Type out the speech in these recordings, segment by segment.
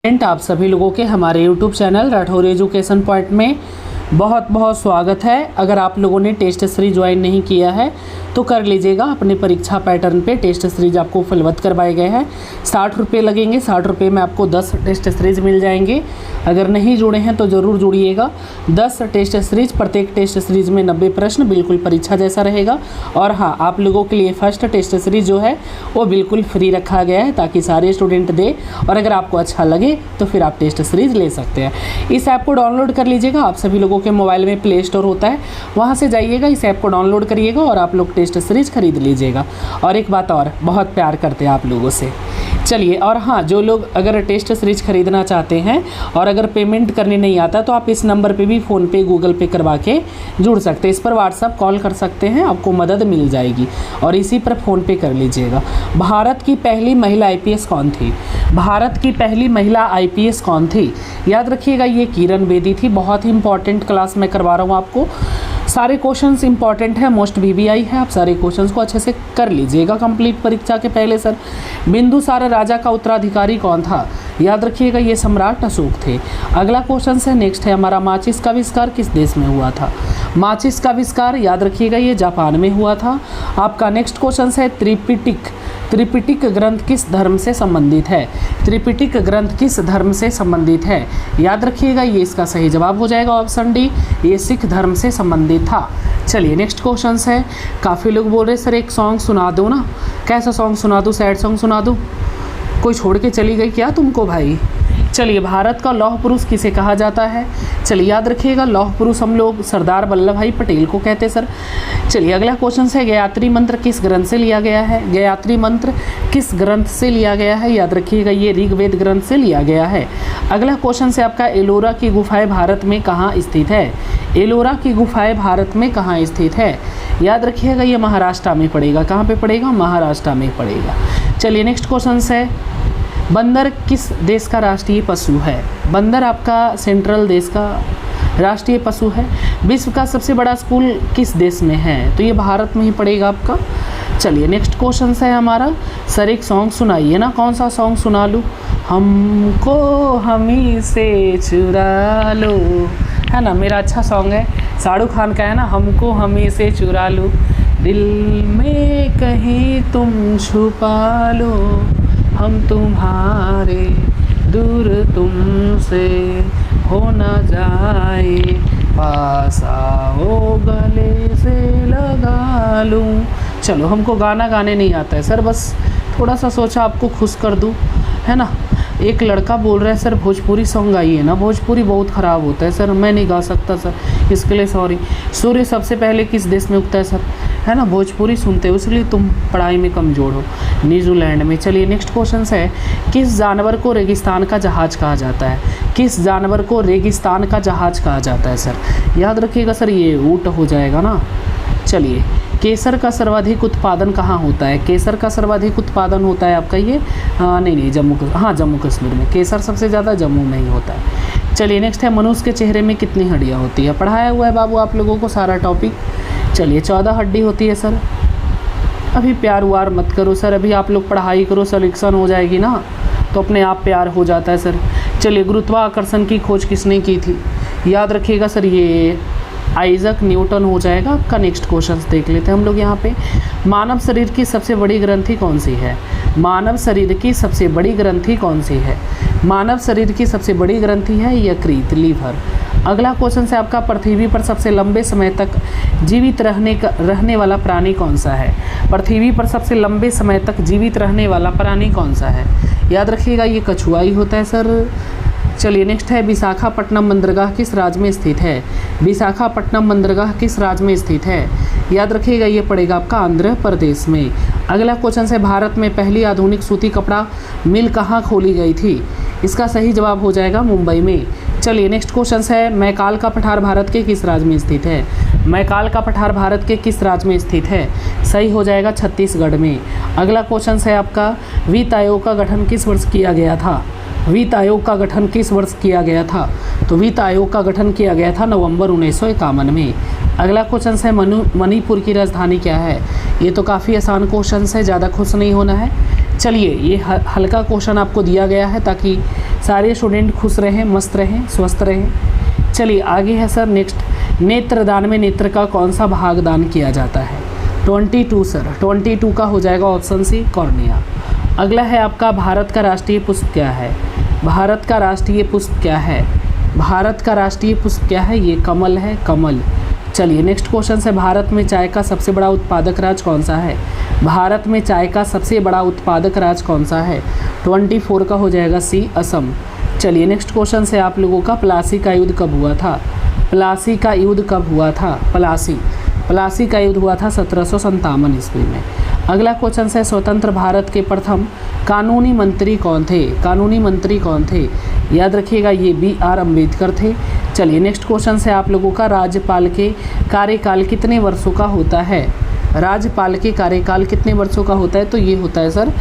आप सभी लोगों के हमारे YouTube channel Rathore education point में बहुत बहुत स्वागत है। अगर आप लोगों ने टेस्ट सीरीज ज्वाइन नहीं किया है तो कर लीजिएगा। अपने परीक्षा पैटर्न पे टेस्ट सीरीज आपको फलवत करवाए गए हैं। 60 रुपये लगेंगे। 60 रुपये में आपको 10 टेस्ट सीरीज मिल जाएंगे। अगर नहीं जुड़े हैं तो ज़रूर जुड़िएगा। 10 टेस्ट सीरीज, प्रत्येक टेस्ट सीरीज में 90 प्रश्न, बिल्कुल परीक्षा जैसा रहेगा। और हाँ, आप लोगों के लिए फर्स्ट टेस्ट सीरीज जो है वो बिल्कुल फ्री रखा गया है ताकि सारे स्टूडेंट दे, और अगर आपको अच्छा लगे तो फिर आप टेस्ट सीरीज ले सकते हैं। इस ऐप को डाउनलोड कर लीजिएगा। आप सभी लोगों के मोबाइल में प्ले स्टोर होता है, वहाँ से जाइएगा, इस ऐप को डाउनलोड करिएगा और आप लोग टेस्ट सीरीज खरीद लीजिएगा। और एक बात और, बहुत प्यार करते हैं आप लोगों से। चलिए, और हाँ, जो लोग अगर टेस्ट सीरीज खरीदना चाहते हैं और अगर पेमेंट करने नहीं आता तो आप इस नंबर पे भी फ़ोन पे, गूगल पे करवा के जुड़ सकते हैं। इस पर व्हाट्सअप कॉल कर सकते हैं, आपको मदद मिल जाएगी। और इसी पर फ़ोन पे कर लीजिएगा। भारत की पहली महिला आईपीएस कौन थी? भारत की पहली महिला आईपीएस कौन थी? याद रखिएगा, ये किरण बेदी थी। बहुत ही इंपॉर्टेंट क्लास मैं करवा रहा हूँ आपको। सारे क्वेश्चंस इंपॉर्टेंट है, मोस्ट VBI है। आप सारे क्वेश्चंस को अच्छे से कर लीजिएगा कंप्लीट परीक्षा के पहले। सर, बिंदुसार राजा का उत्तराधिकारी कौन था? याद रखिएगा, ये सम्राट अशोक थे। अगला क्वेश्चन है, नेक्स्ट है हमारा, माचिस का आविष्कार किस देश में हुआ था? माचिस का आविष्कार, याद रखिएगा, ये जापान में हुआ था। आपका नेक्स्ट क्वेश्चन है, त्रिपिटक ग्रंथ किस धर्म से संबंधित है? त्रिपिटक ग्रंथ किस धर्म से संबंधित है? याद रखिएगा, ये इसका सही जवाब हो जाएगा ऑप्शन डी, ये सिख धर्म से संबंधित था। चलिए, नेक्स्ट क्वेश्चन है, काफ़ी लोग बोल रहे सर एक सॉन्ग सुना दो ना। कैसा सॉन्ग सुना दूँ? सैड सॉन्ग सुना दूँ? कोई छोड़ के चली गई क्या तुमको भाई? चलिए, भारत का लौह पुरुष किसे कहा जाता है? चलिए, याद रखिएगा, लौह पुरुष हम लोग सरदार वल्लभ भाई पटेल को कहते हैं सर। चलिए, अगला क्वेश्चन है, गायत्री मंत्र किस ग्रंथ से लिया गया है? गायत्री मंत्र किस ग्रंथ से लिया गया है? याद रखिएगा, ये ऋग्वेद ग्रंथ से लिया गया है। अगला क्वेश्चन है आपका, एलोरा की गुफाएं भारत में कहाँ स्थित है? एलोरा की गुफाएं भारत में कहाँ स्थित है? याद रखिएगा, ये महाराष्ट्र में पड़ेगा। कहाँ पे पड़ेगा? महाराष्ट्र में पड़ेगा। चलिए, नेक्स्ट क्वेश्चन है, बंदर किस देश का राष्ट्रीय पशु है? बंदर आपका सेंट्रल देश का राष्ट्रीय पशु है। विश्व का सबसे बड़ा स्कूल किस देश में है? तो ये भारत में ही पड़ेगा आपका। चलिए, नेक्स्ट क्वेश्चन है हमारा, सर एक सॉन्ग सुनाइए ना। कौन सा सॉन्ग सुना लूँ? हमको हमी से चुरा लो, है ना, मेरा अच्छा सॉन्ग है, शाहरुख खान का है ना, हमको हमी से चुरा लो, दिल में कहीं तुम छुपा लो, हम तुम्हारे दूर तुमसे हो न जाए, पास आओ गले से लगा लूँ। चलो, हमको गाना गाने नहीं आता है सर, बस थोड़ा सा सोचा आपको खुश कर दूँ, है ना। एक लड़का बोल रहा है सर भोजपुरी सॉन्ग गाइए ना। भोजपुरी बहुत ख़राब होता है सर, मैं नहीं गा सकता सर, इसके लिए सॉरी। सूर्य सबसे पहले किस देश में उगता है सर? है ना, भोजपुरी सुनते हो इसलिए तुम पढ़ाई में कमज़ोर हो, न्यूजीलैंड में। चलिए, नेक्स्ट क्वेश्चन है, किस जानवर को रेगिस्तान का जहाज कहा जाता है? किस जानवर को रेगिस्तान का जहाज कहा जाता है सर? याद रखिएगा सर, ये ऊँट हो जाएगा ना। चलिए, केसर का सर्वाधिक उत्पादन कहाँ होता है? केसर का सर्वाधिक उत्पादन होता है आपका ये नहीं, जम्मू कश्मीर में। केसर सबसे ज़्यादा जम्मू में ही होता है। चलिए, नेक्स्ट है, मनुष्य के चेहरे में कितनी हड्डियाँ होती है? पढ़ाया हुआ है बाबू आप लोगों को सारा टॉपिक। चलिए, 14 हड्डी होती है सर। अभी प्यार वार मत करो सर, अभी आप लोग पढ़ाई करो, सिलेक्शन हो जाएगी ना तो अपने आप प्यार हो जाता है सर। चलिए, गुरुत्वाकर्षण की खोज किसने की थी? याद रखिएगा सर, ये आइजक न्यूटन हो जाएगा आपका। नेक्स्ट क्वेश्चन देख लेते हैं हम लोग यहाँ पे, मानव शरीर की सबसे बड़ी ग्रंथि कौन सी है? मानव शरीर की सबसे बड़ी ग्रंथि कौन सी है? मानव शरीर की सबसे बड़ी ग्रंथि है यकृत, लीवर। अगला क्वेश्चन है आपका, पृथ्वी पर सबसे लंबे समय तक जीवित रहने वाला प्राणी कौन सा है? पृथ्वी पर सबसे लंबे समय तक जीवित रहने वाला प्राणी कौन सा है? याद रखिएगा, ये कछुआ ही होता है सर। चलिए, नेक्स्ट है, विशाखापट्टनम बंदरगाह किस राज्य में स्थित है? विशाखापट्टनम बंदरगाह किस राज्य में स्थित है? याद रखिएगा, ये पड़ेगा आपका आंध्र प्रदेश में। अगला क्वेश्चन है, भारत में पहली आधुनिक सूती कपड़ा मिल कहाँ खोली गई थी? इसका सही जवाब हो जाएगा मुंबई में। चलिए, नेक्स्ट क्वेश्चन है, मैकाल का पठार भारत के किस राज्य में स्थित है? मैकाल का पठार भारत के किस राज्य में स्थित है? सही हो जाएगा छत्तीसगढ़ में। अगला क्वेश्चन है आपका, वित्त आयोग का गठन किस वर्ष किया गया था? वित्त आयोग का गठन किस वर्ष किया गया था? तो वित्त आयोग का गठन किया गया था नवंबर 1951 में। अगला क्वेश्चन है, मणिपुर की राजधानी क्या है? ये तो काफ़ी आसान क्वेश्चन है, ज़्यादा खुश नहीं होना है। चलिए ये हल्का क्वेश्चन आपको दिया गया है ताकि सारे स्टूडेंट खुश रहें, मस्त रहें, स्वस्थ रहें। चलिए आगे है सर नेक्स्ट, नेत्रदान में नेत्र का कौन सा भाग दान किया जाता है? 22 सर, 22 का हो जाएगा ऑप्शन सी कॉर्निया। अगला है आपका भारत का राष्ट्रीय पुष्प क्या है? भारत का राष्ट्रीय पुष्प क्या है? भारत का राष्ट्रीय पुष्प क्या है? ये कमल है, कमल। चलिए नेक्स्ट क्वेश्चन से, भारत में चाय का सबसे बड़ा उत्पादक राज्य कौन सा है? भारत में चाय का सबसे बड़ा उत्पादक राज्य कौन सा है? 24 का हो जाएगा सी असम। चलिए नेक्स्ट क्वेश्चन से आप लोगों का, प्लासी का युद्ध कब हुआ था? प्लासी का युद्ध कब हुआ था? प्लासी का युद्ध हुआ था 1757 ईस्वी में। अगला क्वेश्चन है, स्वतंत्र भारत के प्रथम कानूनी मंत्री कौन थे? कानूनी मंत्री कौन थे? याद रखिएगा ये BR अम्बेडकर थे। चलिए नेक्स्ट क्वेश्चन है आप लोगों का, राज्यपाल के कार्यकाल कितने वर्षों का होता है? राज्यपाल के कार्यकाल कितने वर्षों का होता है? तो ये होता है सर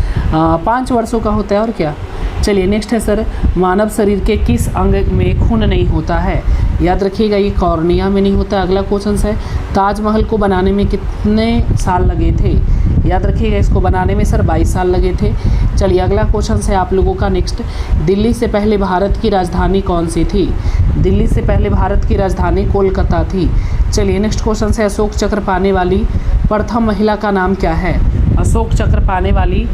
5 वर्षों का होता है, और क्या। चलिए नेक्स्ट है सर, मानव शरीर के किस अंग में खून नहीं होता है? याद रखिएगा ये कॉर्निया में नहीं होता। अगला क्वेश्चन है, ताजमहल को बनाने में कितने साल लगे थे? याद रखिएगा इसको बनाने में सर 22 साल लगे थे। चलिए अगला क्वेश्चन है आप लोगों का नेक्स्ट, दिल्ली से पहले भारत की राजधानी कौन सी थी? दिल्ली से पहले भारत की राजधानी कोलकाता थी। चलिए नेक्स्ट क्वेश्चन है, अशोक चक्र पाने वाली प्रथम महिला का नाम क्या है? अशोक चक्र पाने वाली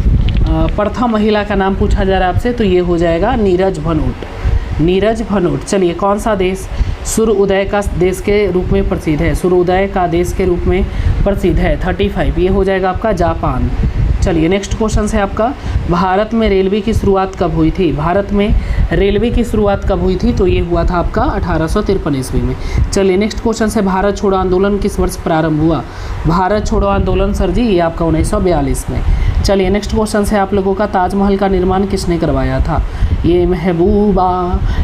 प्रथम महिला का नाम पूछा जा रहा है आपसे, तो ये हो जाएगा नीरज भनोट, नीरज भनोट। चलिए कौन सा देश सूर्योदय का देश के रूप में प्रसिद्ध है? सूर्योदय का देश के रूप में प्रसिद्ध है 35, ये हो जाएगा आपका जापान। चलिए नेक्स्ट क्वेश्चन है आपका, भारत में रेलवे की शुरुआत कब हुई थी? भारत में रेलवे की शुरुआत कब हुई थी? तो ये हुआ था आपका 1853 ईस्वी में। चलिए नेक्स्ट क्वेश्चन है, भारत छोड़ो आंदोलन किस वर्ष प्रारंभ हुआ? भारत छोड़ो आंदोलन सर जी ये आपका 1942 में। चलिए नेक्स्ट क्वेश्चन है आप लोगों का, ताजमहल का निर्माण किसने करवाया था? ये महबूबा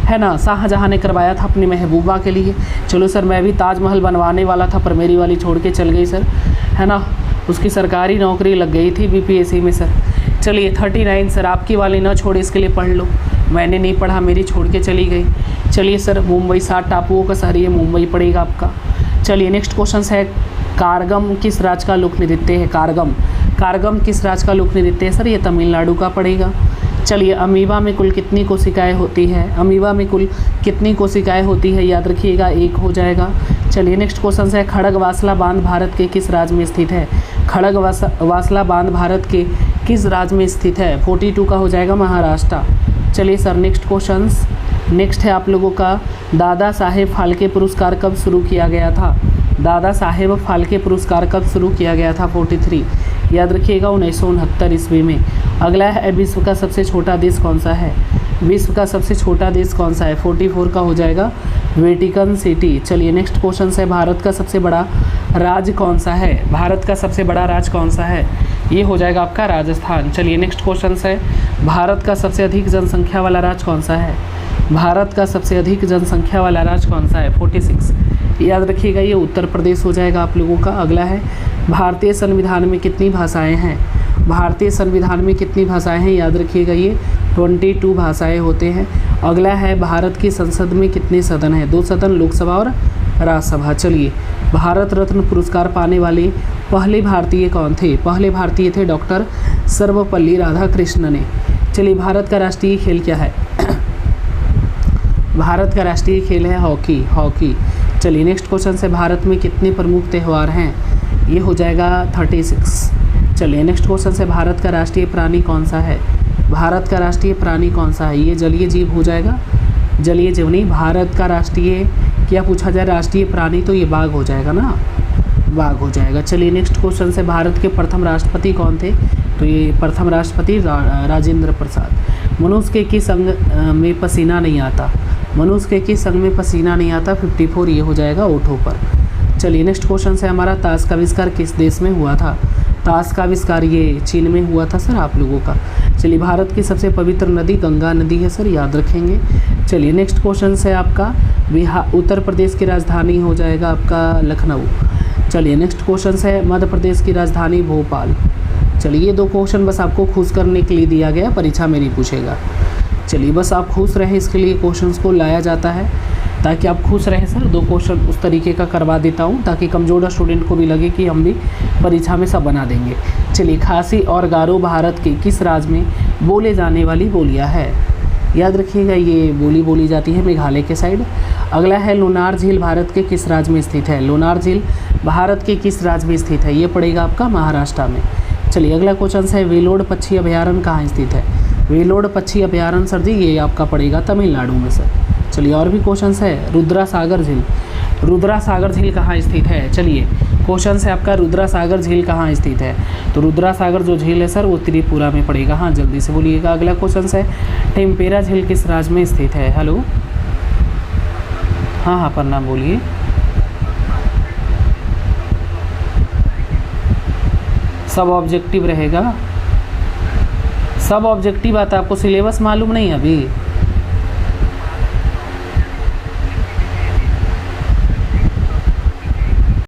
है ना, शाहजहाँ ने करवाया था अपनी महबूबा के लिए। चलो सर मैं भी ताजमहल बनवाने वाला था पर मेरी वाली छोड़ के चल गई सर, है ना, उसकी सरकारी नौकरी लग गई थी BPSC में सर। चलिए 39 सर, आपकी वाली ना छोड़े इसके लिए पढ़ लो, मैंने नहीं पढ़ा, मेरी छोड़ के चली गई। चलिए सर मुंबई 7 टापुओं का शहर, ये मुंबई पड़ेगा आपका। चलिए नेक्स्ट क्वेश्चन है, कारगम किस राज्य का लोक नृत्य है? कारगम किस राज्य का लोक नृत्य है सर? ये तमिलनाडु का पड़ेगा। चलिए अमीबा में कुल कितनी कोशिकाएं होती है? अमीबा में कुल कितनी कोशिकाएं होती है? याद रखिएगा 1 हो जाएगा। चलिए नेक्स्ट क्वेश्चन है, खड़गवासला बांध भारत के किस राज्य में स्थित है? खड़गवासला बांध भारत के किस राज्य में स्थित है? 42 का हो जाएगा महाराष्ट्र। चलिए सर नेक्स्ट क्वेश्चन, नेक्स्ट है आप लोगों का, दादा साहेब फाल्के पुरस्कार कब शुरू किया गया था? दादा साहेब फाल्के पुरस्कार कब शुरू किया गया था? 43, याद रखिएगा 1969 ईस्वी में। अगला है, विश्व का सबसे छोटा देश कौन सा है? विश्व का सबसे छोटा देश कौन सा है? 44 का हो जाएगा वेटिकन सिटी। चलिए नेक्स्ट क्वेश्चन है, भारत का सबसे बड़ा राज्य कौन सा है? भारत का सबसे बड़ा राज्य कौन सा है? ये हो जाएगा आपका राजस्थान। चलिए नेक्स्ट क्वेश्चन है, भारत का सबसे अधिक जनसंख्या वाला राज्य कौन सा है? भारत का सबसे अधिक जनसंख्या वाला राज्य कौन सा है? 46, याद रखिएगा ये उत्तर प्रदेश हो जाएगा आप लोगों का। अगला है, भारतीय संविधान में कितनी भाषाएं हैं? भारतीय संविधान में कितनी भाषाएं हैं? याद रखिएगा ये 22 भाषाएं होते हैं। अगला है, भारत की संसद में कितने सदन हैं? 2 सदन, लोकसभा और राज्यसभा। चलिए भारत रत्न पुरस्कार पाने वाले पहले भारतीय कौन थे? पहले भारतीय थे डॉक्टर सर्वपल्ली राधाकृष्णन ने। चलिए भारत का राष्ट्रीय खेल क्या है? भारत का राष्ट्रीय खेल है हॉकी। चलिए नेक्स्ट क्वेश्चन से, भारत में कितने प्रमुख त्यौहार हैं? ये हो जाएगा 36। चलिए नेक्स्ट क्वेश्चन से, भारत का राष्ट्रीय प्राणी कौन सा है? भारत का राष्ट्रीय प्राणी कौन सा है? ये जलीय जीव हो जाएगा, जलीय जीवनी। भारत का राष्ट्रीय क्या पूछा जाए? राष्ट्रीय प्राणी, तो ये बाघ हो जाएगा ना, बाघ हो जाएगा। चलिए नेक्स्ट क्वेश्चन से, भारत के प्रथम राष्ट्रपति कौन थे? तो ये प्रथम राष्ट्रपति राजेंद्र प्रसाद। मनुष्य के किस अंग में पसीना नहीं आता? मनुष्य के किस अंग में पसीना नहीं आता? 54, ये हो जाएगा ओठों पर। चलिए नेक्स्ट क्वेश्चन है हमारा, ताश का आविष्कार किस देश में हुआ था? ताश का आविष्कार ये चीन में हुआ था सर आप लोगों का। चलिए भारत की सबसे पवित्र नदी गंगा नदी है सर, याद रखेंगे। चलिए नेक्स्ट क्वेश्चन है आपका, उत्तर प्रदेश की राजधानी हो जाएगा आपका लखनऊ। चलिए नेक्स्ट क्वेश्चन है, मध्य प्रदेश की राजधानी भोपाल। चलिए ये 2 क्वेश्चन बस आपको खुश करने के लिए दिया गया, परीक्षा में नहीं पूछेगा। चलिए बस आप खुश रहें, इसके लिए क्वेश्चंस को लाया जाता है। ताकि आप खुश रहें सर। 2 क्वेश्चन उस तरीके का करवा देता हूँ ताकि कमज़ोर स्टूडेंट को भी लगे कि हम भी परीक्षा में सब बना देंगे। चलिए, खासी और गारो भारत के किस राज्य में बोले जाने वाली बोलियाँ है? याद रखिएगा, ये बोली जाती है मेघालय के साइड। अगला है लोनार झील भारत के किस राज्य में स्थित है? लोनार झील भारत के किस राज्य में स्थित है? ये पड़ेगा आपका महाराष्ट्र में। चलिए, अगला क्वेश्चन है वेलोड पक्षी अभयारण्य कहाँ स्थित है? वेलोड पक्षी अभयारण्य सर जी ये आपका पड़ेगा तमिलनाडु में सर। चलिए, और भी क्वेश्चन है। रुद्रा सागर झील, रुद्रा सागर झील कहाँ स्थित है? चलिए, क्वेश्चन है आपका रुद्रा सागर झील कहाँ स्थित है? तो रुद्रा सागर जो झील है सर वो त्रिपुरा में पड़ेगा। हाँ, जल्दी से बोलिएगा। अगला क्वेश्चन है टेम्पेरा झील किस राज्य में स्थित है? हेलो, हाँ, प्रणाम, बोलिए। सब ऑब्जेक्टिव रहेगा, सब ऑब्जेक्टिव आता है। आपको सिलेबस मालूम नहीं अभी?